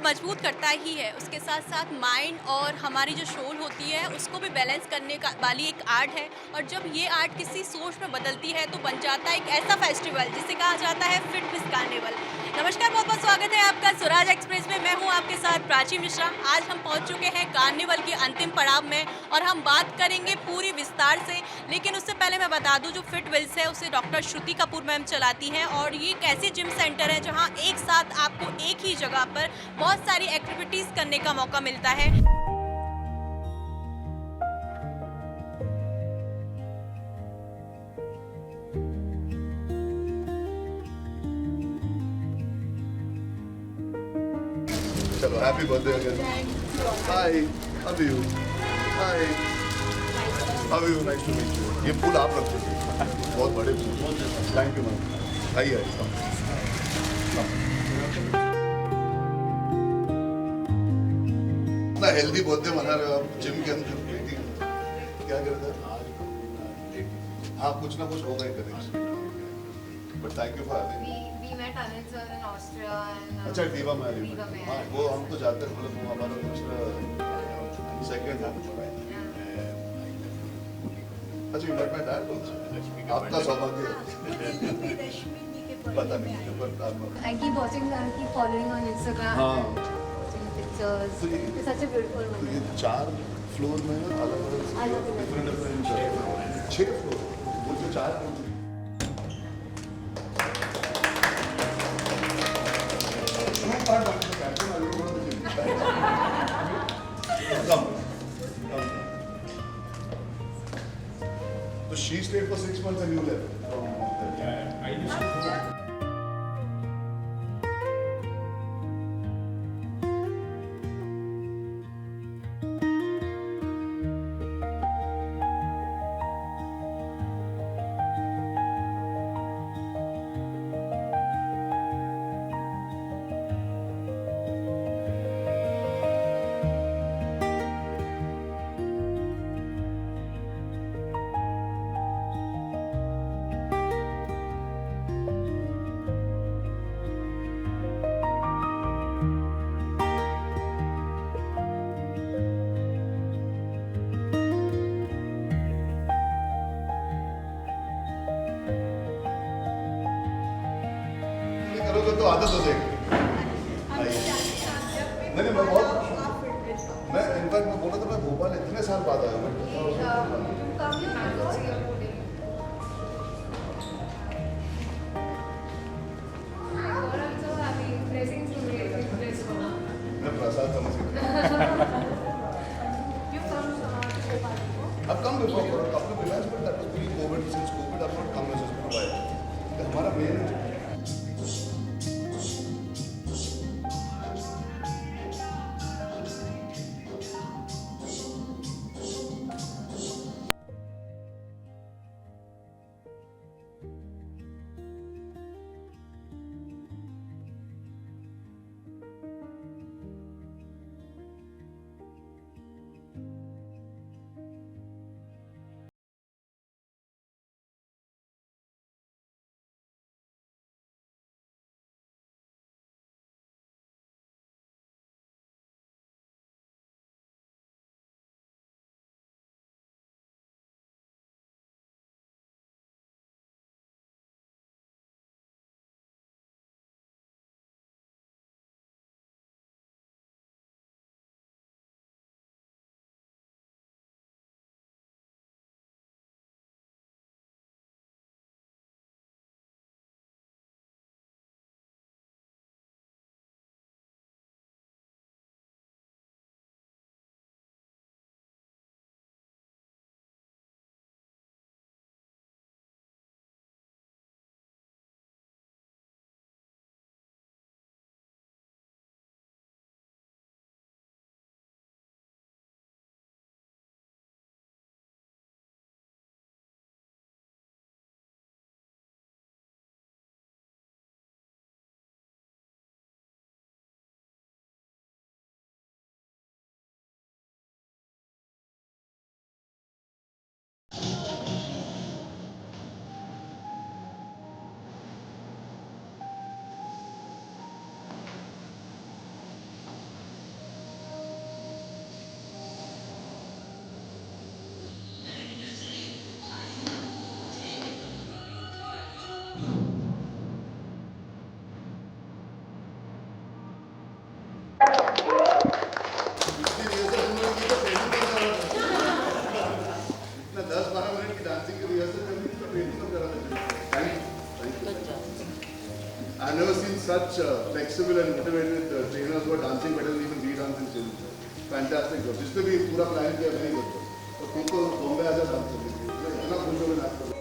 मजबूत करता ही है, उसके साथ-साथ माइंड और हमारी जो सोल होती है, उसको भी बैलेंस करने का वाली एक आर्ट है और जब ये आर्ट किसी सोच में बदलती है, तो बन जाता है एक ऐसा फेस्टिवल जिसे कहा जाता है फिट विद कार्निवल। नमस्कार, बहुत-बहुत स्वागत है आपका स्वराज एक्सप्रेस में, मैं हूँ आपके साथ प्राची मिश्रा। आज हम पहुँच चुके हैं कार्निवल के अंतिम पड़ाव में और हम बात करेंगे पूरी विस्तार से, लेकिन उससे पहले मैं बता दूँ जो फिट विल्स है, उसे डॉक्टर श्रुति कपूर मैम चलाती हैं और ये एक ऐसी जिम सेंटर है जहाँ एक साथ आपको एक ही जगह पर बहुत सारी एक्टिविटीज़ करने का मौका मिलता है। चलो happy birthday again. Hi, how are you? Hi, how are you? Nice to meet you. ये फूल आप रख दीजिए, बहुत बड़े फूल। Thank you ma'am. आइए इतना हेल्दी बर्थडे मना रहे हो आप जिम के अंदर क्या कर रहे थे? हाँ, कुछ ना कुछ होगा ही करेंगे। But thank you for having. We met Anand sir in Austria and अच्छा दीवा में Diva में हाँ, वो हम तो जाते हैं, मतलब वो हमारा दूसरा सेकंड है। अच्छा you met my dad also. आपका सौभाग्य है। पता नहीं but I keep watching her, keep following on Instagram, हाँ, watching pictures. तो It's such a beautiful तो ये moment. 4 फ्लोर में अलग अलग-अलग। डिफरेंट 6 फ्लोर, वो जो 4 Come. So she stayed for 6 months and you left. करोगे तो आदत हो जाएगी। नहीं मैं बहुत मैं इनफैक्ट मैं बोला था मैं भोपाल इतने साल बाद आया हूँ। Come here, I'll see your photo. और I'm so happy. Blessings to me. Blessed हो. मैं प्रसाद समझ गया। You come to Bhopal. I've come before for a couple of events, but that was pre-COVID. Since COVID, I've not come. It's just been a while. हमारा main I've never seen such flexible and motivated trainers who are dancing better than even we dance in gym. Fantastic job. जिसने भी पूरा plan किया नहीं करता. तो तुमको बॉम्बे आजा डांस करने के लिए. इतना खुश हो मैं नाच करूँ.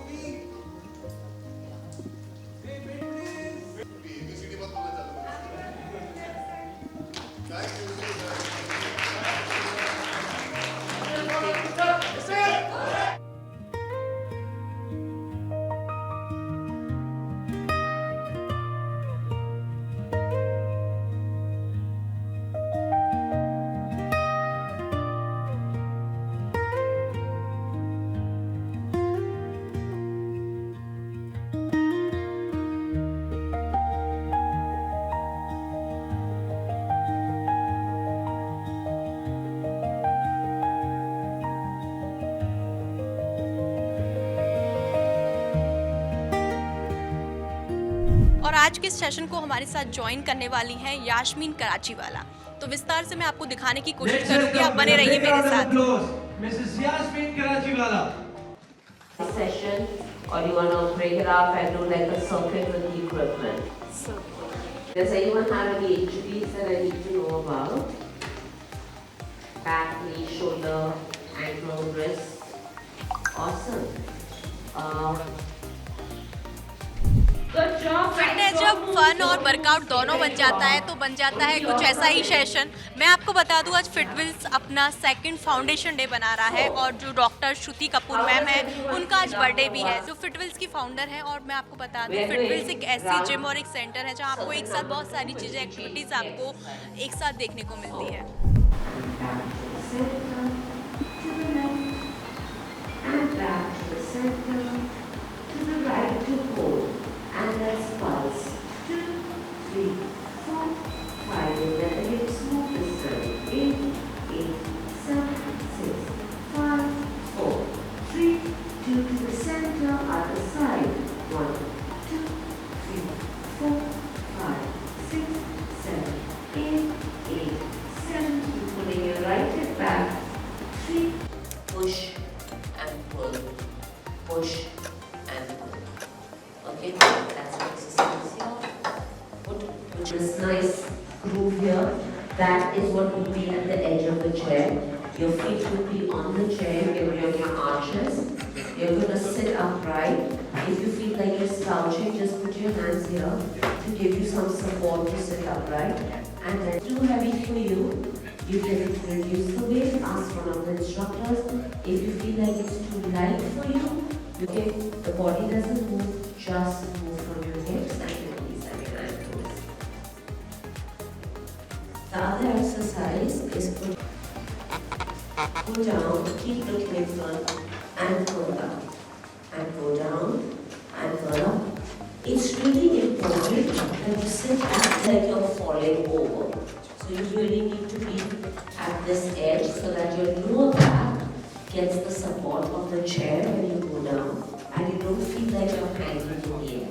और आज के इस सेशन को हमारे साथ ज्वाइन करने वाली हैं यास्मीन कराची वाला। तो विस्तार से मैं आपको दिखाने की कोशिश करूंगी, आप बने रहिए मेरे साथ। Mrs. Yasmin Karachiwala. Session, or you want to break it up and do like a circuit with the equipment? Does anyone have any injuries that I need to know about? Back, knee, shoulder, ankle, wrist. Awesome. Good job. Fitness जब fun और workout दोनों बन जाता है तो बन जाता है कुछ ऐसा ही सेशन। मैं आपको बता दूं आज फिटविल्स अपना सेकंड फाउंडेशन डे बना रहा है और जो डॉक्टर श्रुति कपूर मैम है उनका आज बर्थडे भी है, जो फिटविल्स की फाउंडर है। और मैं आपको बता दूं फिटविल्स एक ऐसी जिम और एक सेंटर है जहां आपको एक साथ बहुत सारी चीज़ें एक्टिविटीज़ आपको एक साथ देखने को मिलती है। And let's pulse. 2, 3, 4, 5. And let the hips move this side. 8, 8, 7, 6, 5, 4, 3, 2 to the center, other side. 1, 2, 3, 4, 5, 6, 7, 8, 8, 7. Keep pulling your right hip back. 3. Push and pull. Push and pull. Okay, that's the exercise here. Put this nice groove here. That is what will be at the edge of the chair. Your feet will be on the chair. You're on your arches. You're going to sit upright. If you feel like you're slouching, just put your hands here to give you some support to sit upright. And then too heavy for you, you can reduce the weight. Ask one of the instructors. If you feel like it's too light for you, okay, the body doesn't move, just move from your hips and your knees and your ankles. The other exercise is pull down, keep looking in front and pull down. And go down and pull up. It's really important that you sit back like you're falling over. So you really need to be at this edge so that your lower back gets the support of the chair when you go down and you don't feel like you're hanging in the air.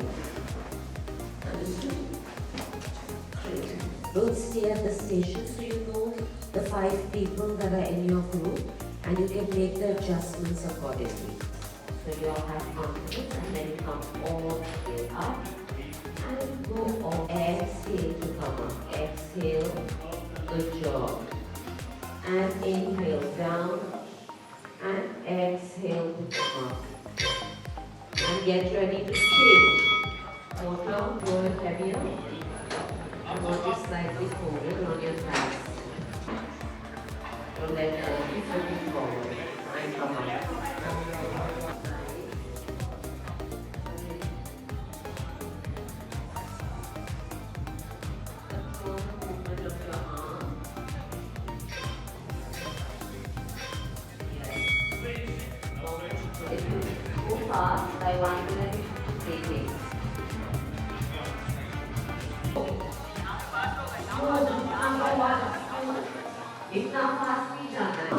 Understood? Great. Don't stay at the station so you know the 5 people that are in your group and you can make the adjustments accordingly. So you all have confidence and then you come all the way up and go on. Exhale to come up. Exhale. Good job. And inhale down. And exhale to come up. And get ready to change. Go down, go heavier. And want to slightly forward on your thighs. Don't let go, keep looking forward. And come up. Control the movement of your arm. If you go fast, by 1 minute, take it. इतना fast नहीं जाना है।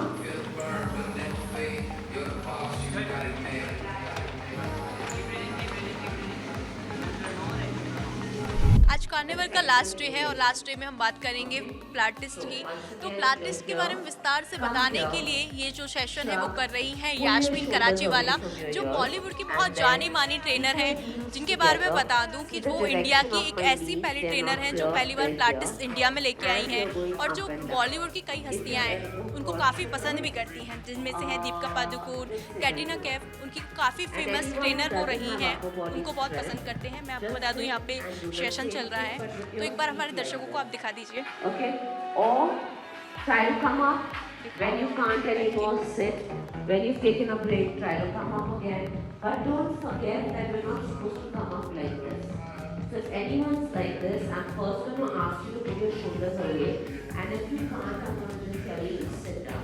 आज carnival का last day है और last day में हम बात करेंगे प्लाटिस्ट की। तो प्लाटिस्ट के बारे में विस्तार से बताने के लिए ये जो सेशन है वो कर रही हैं यास्मीन कराची वाला, जो बॉलीवुड की बहुत जानी मानी ट्रेनर है, जिनके बारे में बता दूं कि वो इंडिया की एक ऐसी पहली ट्रेनर हैं जो पहली बार प्लाटिस्ट इंडिया में लेके आई हैं और जो बॉलीवुड की कई हस्तियां हैं उनको काफ़ी पसंद भी करती हैं, जिनमें से हैं दीपिका पादुकोण, कैटरीना कैफ, उनकी काफ़ी फेमस ट्रेनर वो रही हैं, उनको बहुत पसंद करते हैं। मैं आपको बता दूं यहाँ पे सेशन चल रहा है, तो एक बार हमारे दर्शकों को आप दिखा दीजिए। Okay? Or try to come up when you can't anymore sit. When you've taken a break, try to come up again. But don't forget that we're not supposed to come up like this. So if anyone's like this, I'm first going to ask you to put your shoulders away. And if you can't, I'm going to just tell you to sit down.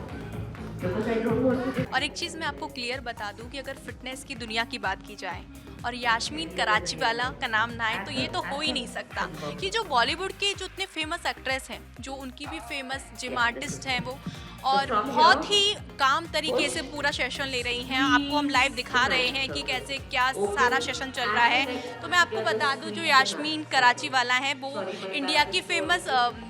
Because I don't want to. और एक चीज़ मैं आपको clear बता दूं कि अगर fitness की दुनिया की बात की जाए और यास्मीन कराची वाला का नाम ना आए तो ये तो हो ही नहीं सकता कि जो बॉलीवुड के जो इतने फेमस एक्ट्रेस हैं, जो उनकी भी फेमस जिम आर्टिस्ट हैं वो, और बहुत ही काम तरीके से पूरा सेशन ले रही हैं। आपको हम लाइव दिखा रहे हैं कि कैसे क्या सारा सेशन चल रहा है। तो मैं आपको बता दूं जो यास्मीन कराची वाला है वो इंडिया की फेमस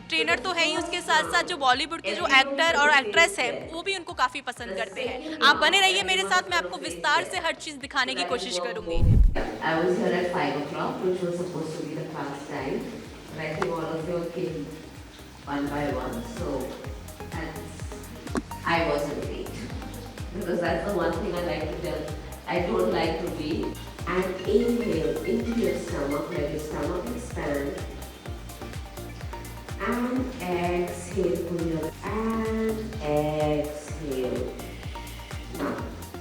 ट्रेनर तो है ही, उसके साथ साथ जो बॉलीवुड के जो एक्टर और एक्ट्रेस है वो भी उनको काफ़ी पसंद करते हैं। आप बने रहिए मेरे साथ, मैं आपको विस्तार से हर चीज़ दिखाने की कोशिश करूँगी। I was here at 5 o'clock, which was supposed to be the class time. But I think all of you came one by one, so I wasn't late. Because that's the one thing I like to tell. I don't like to be. And inhale into your stomach, let your stomach expand. And exhale, pull your, and exhale. Now,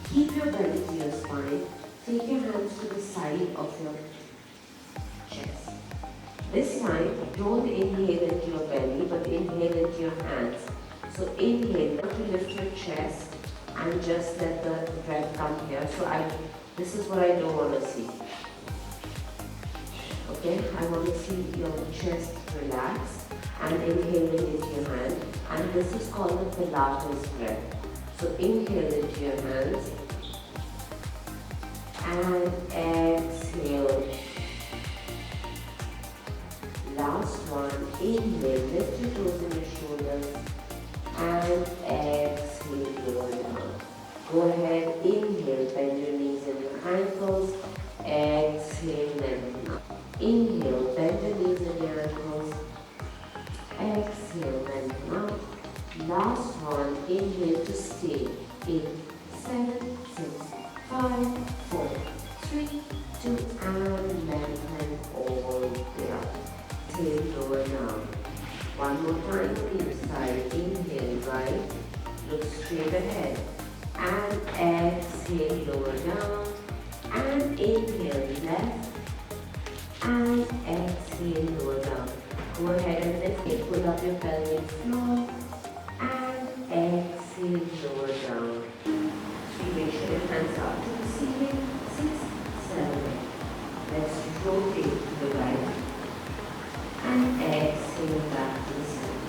keep your belly to your spine. Take your hands to the side of your chest. This time, don't inhale into your belly, but inhale into your hands. So inhale to lift your chest and just let the breath come here. So this is what I don't want to see. Okay, I want to see your chest relax and inhaling into your hand. And this is called the Pilates breath. So inhale into your hands. And exhale. Last one, inhale, lift your toes and your shoulders, and exhale, lower down. Go ahead, inhale, bend your knees and your ankles, exhale, lengthen up. Inhale, bend your knees and your ankles, exhale, lengthen up. Last one, inhale to stay in 7, 6, 5, 4, 3, 2, and lengthen all the way up. Exhale, lower down. One more time on each side. Inhale, right, look straight ahead. And exhale, lower down. And inhale, left. And exhale, lower down. Go ahead and lift it. Pull up your pelvic floor. And exhale, lower down. Make sure your hands are to the ceiling. 6, 7. Let's rotate to the right. And exhale back to the side.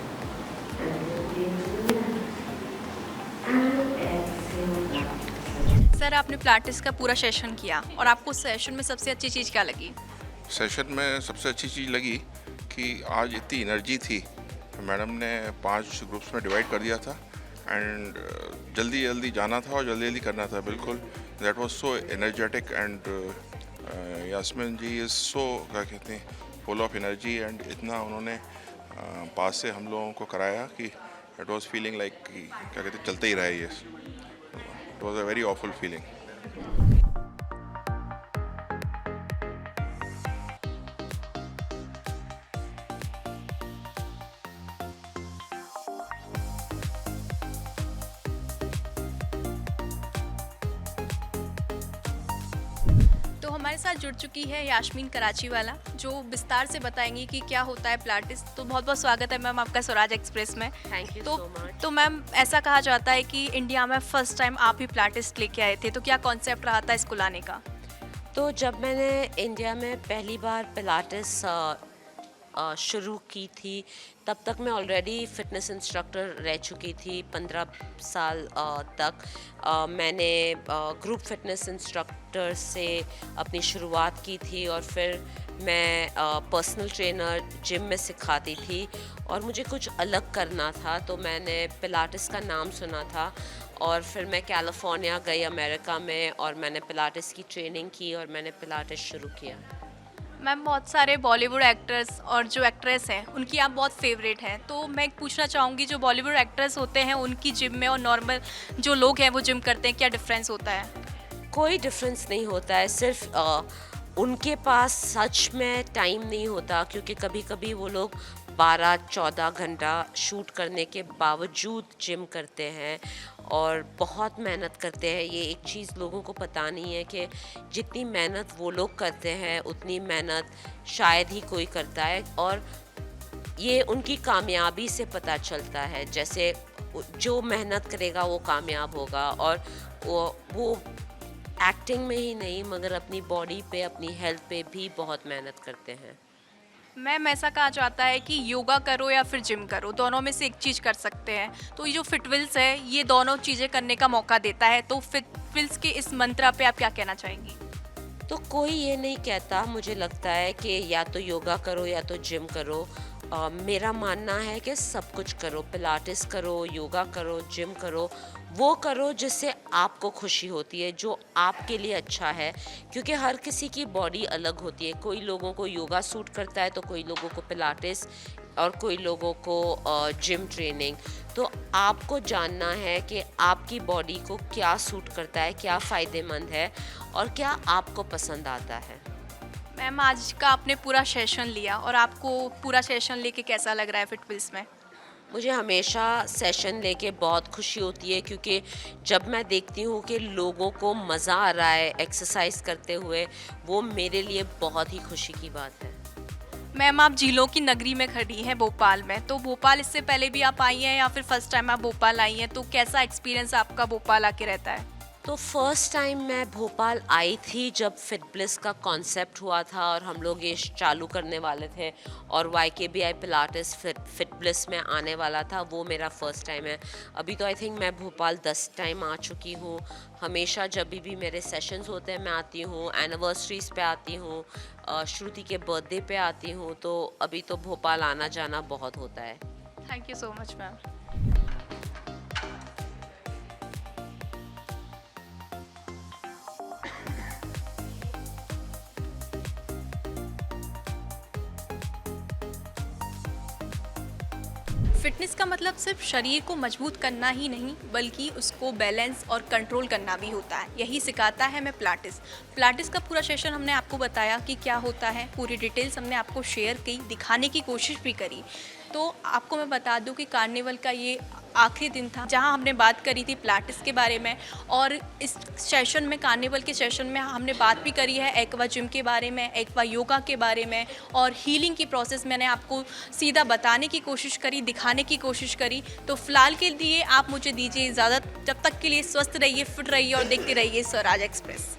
And rotate to the left. And exhale back to the side. Sir, आपने प्लाटिस का पूरा session किया और आपको session में सबसे अच्छी चीज़ क्या लगी? सेशन में सबसे अच्छी चीज़ लगी कि आज इतनी एनर्जी थी। मैडम ने 5 ग्रुप्स में डिवाइड कर दिया था एंड जल्दी जल्दी जाना था और जल्दी जल्दी करना था। बिल्कुल that was so energetic and Yasmin ji is so क्या कहते हैं फुल ऑफ एनर्जी एंड इतना उन्होंने पास से हम लोगों को कराया कि इट वाज फीलिंग लाइक क्या कहते हैं चलते ही रहे ये। It was a very awful feeling. तो हमारे साथ जुड़ चुकी है यास्मीन कराची वाला, जो विस्तार से बताएंगी कि क्या होता है प्लाटिस। तो बहुत बहुत स्वागत है मैम आपका स्वराज एक्सप्रेस में। Thank you तो so much. तो मैम ऐसा कहा जाता है कि इंडिया में फर्स्ट टाइम आप ही प्लाटिस लेके आए थे, तो क्या कॉन्सेप्ट रहा था इसको लाने का? तो जब मैंने इंडिया में पहली बार पिलाटिस शुरू की थी, तब तक मैं ऑलरेडी फ़िटनेस इंस्ट्रक्टर रह चुकी थी 15 साल तक। मैंने ग्रुप फिटनेस इंस्ट्रक्टर से अपनी शुरुआत की थी और फिर मैं पर्सनल ट्रेनर जिम में सिखाती थी और मुझे कुछ अलग करना था, तो मैंने पिलाटिस का नाम सुना था और फिर मैं कैलिफोर्निया गई अमेरिका में और मैंने पिलाटिस की ट्रेनिंग की और मैंने पिलाटिस शुरू किया। मैम, बहुत सारे बॉलीवुड एक्टर्स और जो एक्ट्रेस हैं उनकी आप बहुत फेवरेट हैं, तो मैं पूछना चाहूँगी जो बॉलीवुड एक्टर्स होते हैं उनकी जिम में और नॉर्मल जो लोग हैं वो जिम करते हैं, क्या डिफरेंस होता है? कोई डिफरेंस नहीं होता है, सिर्फ उनके पास सच में टाइम नहीं होता, क्योंकि कभी कभी वो लोग 12-14 घंटा शूट करने के बावजूद जिम करते हैं और बहुत मेहनत करते हैं। ये एक चीज़ लोगों को पता नहीं है कि जितनी मेहनत वो लोग करते हैं उतनी मेहनत शायद ही कोई करता है, और ये उनकी कामयाबी से पता चलता है। जैसे जो मेहनत करेगा वो कामयाब होगा, और वो एक्टिंग में ही नहीं मगर अपनी बॉडी पे, अपनी हेल्थ पे भी बहुत मेहनत करते हैं। मैम, ऐसा कहा जाता है कि योगा करो या फिर जिम करो, दोनों में से एक चीज़ कर सकते हैं, तो ये जो फिटविल्स है ये दोनों चीज़ें करने का मौका देता है, तो फिटविल्स के इस मंत्र पे आप क्या कहना चाहेंगी? तो कोई ये नहीं कहता, मुझे लगता है कि या तो योगा करो या तो जिम करो। मेरा मानना है कि सब कुछ करो, पिलाटिस करो, योगा करो, जिम करो, वो करो जिससे आपको खुशी होती है, जो आपके लिए अच्छा है, क्योंकि हर किसी की बॉडी अलग होती है। कोई लोगों को योगा सूट करता है तो कोई लोगों को पिलाटिस और कोई लोगों को जिम ट्रेनिंग। तो आपको जानना है कि आपकी बॉडी को क्या सूट करता है, क्या फ़ायदेमंद है और क्या आपको पसंद आता है। मैम, आज का आपने पूरा सेशन लिया और आपको पूरा सेशन लेके कैसा लग रहा है फिटविल्स में? मुझे हमेशा सेशन लेके बहुत खुशी होती है, क्योंकि जब मैं देखती हूँ कि लोगों को मज़ा आ रहा है एक्सरसाइज करते हुए, वो मेरे लिए बहुत ही खुशी की बात है। मैम, आप झीलों की नगरी में खड़ी हैं भोपाल में, तो भोपाल इससे पहले भी आप आई हैं या फिर फर्स्ट टाइम आप भोपाल आई हैं, तो कैसा एक्सपीरियंस आपका भोपाल आके रहता है? तो फर्स्ट टाइम मैं भोपाल आई थी जब फिटब्लिस का कॉन्सेप्ट हुआ था और हम लोग ये चालू करने वाले थे और YKBI पिलाटिस फिटब्लिस में आने वाला था, वो मेरा फर्स्ट टाइम है। अभी तो आई थिंक मैं भोपाल 10 टाइम आ चुकी हूँ। हमेशा जब भी मेरे सेशंस होते हैं मैं आती हूँ, एनिवर्सरीज पे आती हूँ, श्रुति के बर्थडे पे आती हूँ, तो अभी तो भोपाल आना जाना बहुत होता है। Thank you so much ma'am. Fitness का मतलब सिर्फ शरीर को मजबूत करना ही नहीं, बल्कि उसको बैलेंस और कंट्रोल करना भी होता है। यही सिखाता है मैं पिलाटिस का पूरा सेशन हमने आपको बताया कि क्या होता है, पूरी डिटेल्स हमने आपको शेयर की, दिखाने की कोशिश भी करी। तो आपको मैं बता दूं कि कार्निवल का ये आखिरी दिन था जहां हमने बात करी थी पिलाटिस के बारे में, और इस सेशन में, कार्निवल के सेशन में हमने बात भी करी है एक्वा जिम के बारे में, एक्वा योगा के बारे में, और हीलिंग की प्रोसेस मैंने आपको सीधा बताने की कोशिश करी, दिखाने की कोशिश करी। तो फिलहाल के लिए आप मुझे दीजिए इजाज़त, जब तक के लिए स्वस्थ रहिए, फिट रहिए और देखते रहिए स्वराज एक्सप्रेस।